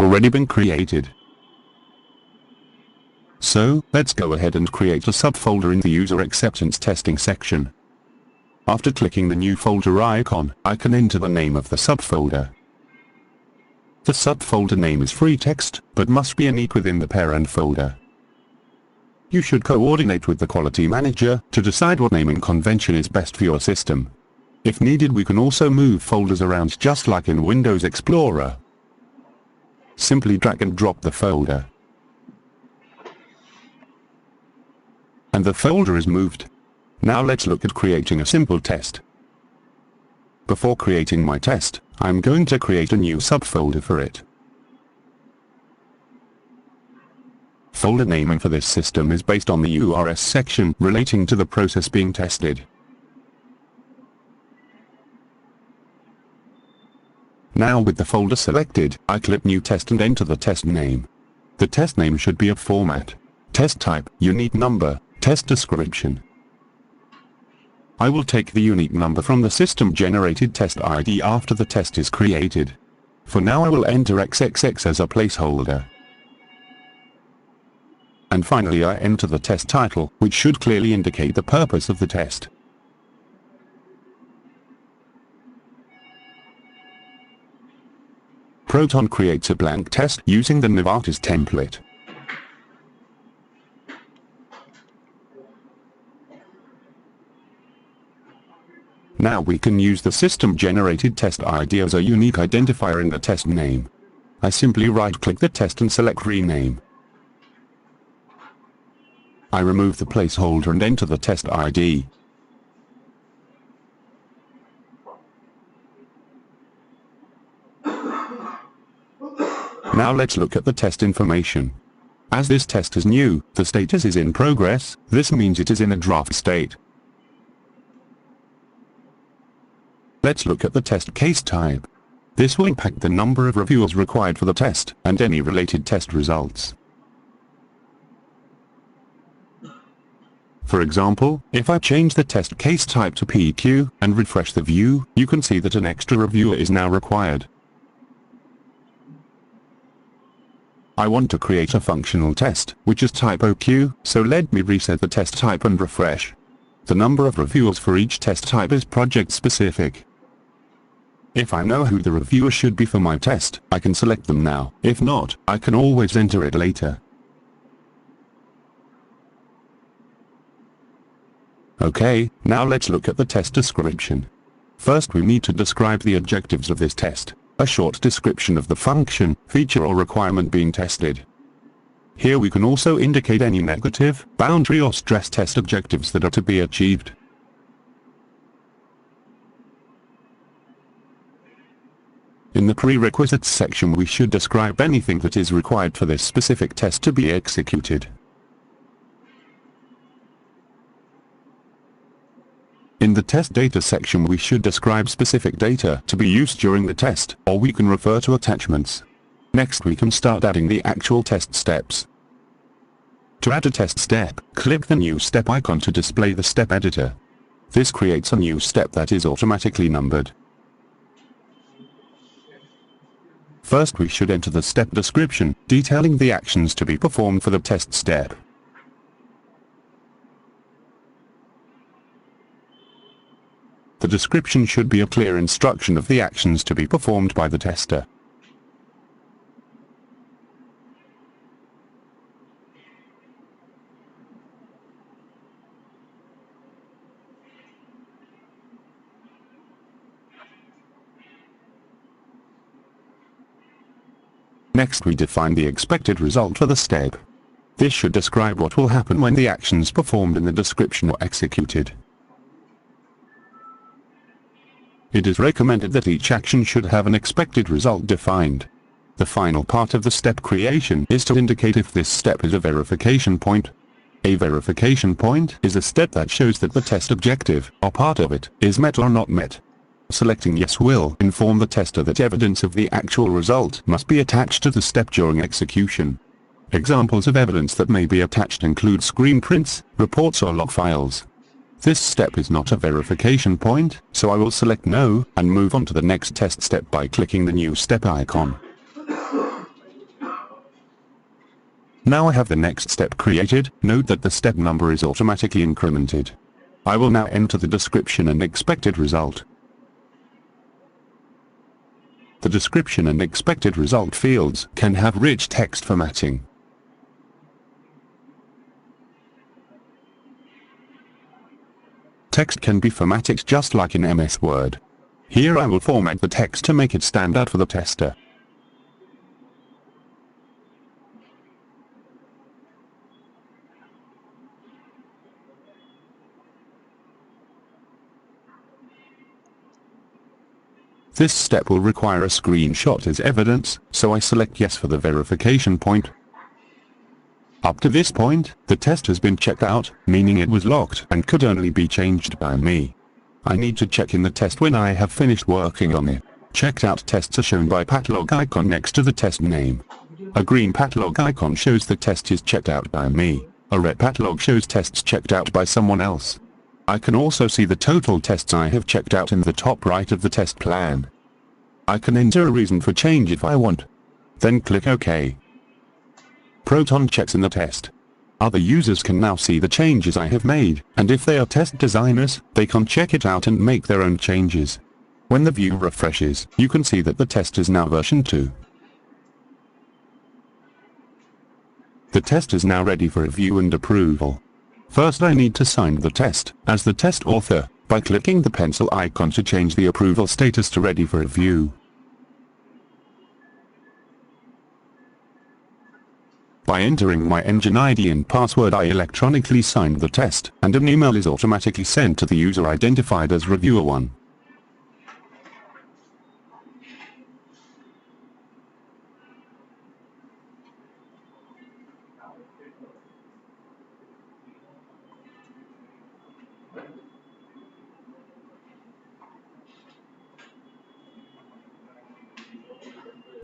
already been created. So, let's go ahead and create a subfolder in the user acceptance testing section. After clicking the new folder icon, I can enter the name of the subfolder. The subfolder name is free text, but must be unique within the parent folder. You should coordinate with the quality manager to decide what naming convention is best for your system. If needed, we can also move folders around just like in Windows Explorer. Simply drag and drop the folder, and the folder is moved. Now let's look at creating a simple test. Before creating my test, I'm going to create a new subfolder for it. Folder naming for this system is based on the URS section relating to the process being tested. Now with the folder selected, I click New Test and enter the test name. The test name should be of format: test type, unique number, test description. I will take the unique number from the system-generated test ID after the test is created. For now I will enter XXX as a placeholder. And finally I enter the test title, which should clearly indicate the purpose of the test. Proton creates a blank test using the Novartis template. Now we can use the system-generated test ID as a unique identifier in the test name. I simply right-click the test and select Rename. I remove the placeholder and enter the test ID. Now let's look at the test information. As this test is new, the status is in progress. This means it is in a draft state. Let's look at the test case type. This will impact the number of reviewers required for the test, and any related test results. For example, if I change the test case type to PQ, and refresh the view, you can see that an extra reviewer is now required. I want to create a functional test, which is type OQ, so let me reset the test type and refresh. The number of reviewers for each test type is project specific. If I know who the reviewer should be for my test, I can select them now. If not, I can always enter it later. Okay, now let's look at the test description. First we need to describe the objectives of this test. A short description of the function, feature or requirement being tested. Here we can also indicate any negative, boundary or stress test objectives that are to be achieved. In the prerequisites section we should describe anything that is required for this specific test to be executed. In the test data section we should describe specific data to be used during the test, or we can refer to attachments. Next we can start adding the actual test steps. To add a test step, click the new step icon to display the step editor. This creates a new step that is automatically numbered. First we should enter the step description, detailing the actions to be performed for the test step. The description should be a clear instruction of the actions to be performed by the tester. Next we define the expected result for the step. This should describe what will happen when the actions performed in the description are executed. It is recommended that each action should have an expected result defined. The final part of the step creation is to indicate if this step is a verification point. A verification point is a step that shows that the test objective, or part of it, is met or not met. Selecting yes will inform the tester that evidence of the actual result must be attached to the step during execution. Examples of evidence that may be attached include screen prints, reports or log files. This step is not a verification point, so I will select no, and move on to the next test step by clicking the new step icon. Now I have the next step created. Note that the step number is automatically incremented. I will now enter the description and expected result. The description and expected result fields can have rich text formatting. Text can be formatted just like in MS Word. Here I will format the text to make it stand out for the tester. This step will require a screenshot as evidence, so I select yes for the verification point. Up to this point, the test has been checked out, meaning it was locked and could only be changed by me. I need to check in the test when I have finished working on it. Checked out tests are shown by patlog icon next to the test name. A green patlog icon shows the test is checked out by me. A red patlog shows tests checked out by someone else. I can also see the total tests I have checked out in the top right of the test plan. I can enter a reason for change if I want. Then click OK. Proton checks in the test. Other users can now see the changes I have made, and if they are test designers, they can check it out and make their own changes. When the view refreshes, you can see that the test is now version 2. The test is now ready for review and approval. First I need to sign the test, as the test author, by clicking the pencil icon to change the approval status to ready for review. By entering my engine ID and password I electronically signed the test, and an email is automatically sent to the user identified as reviewer 1.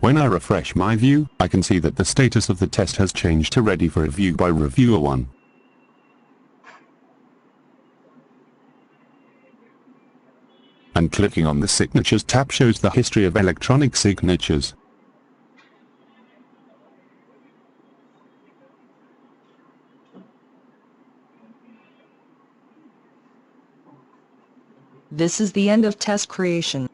When I refresh my view, I can see that the status of the test has changed to ready for review by reviewer 1. And clicking on the Signatures tab shows the history of electronic signatures. This is the end of test creation.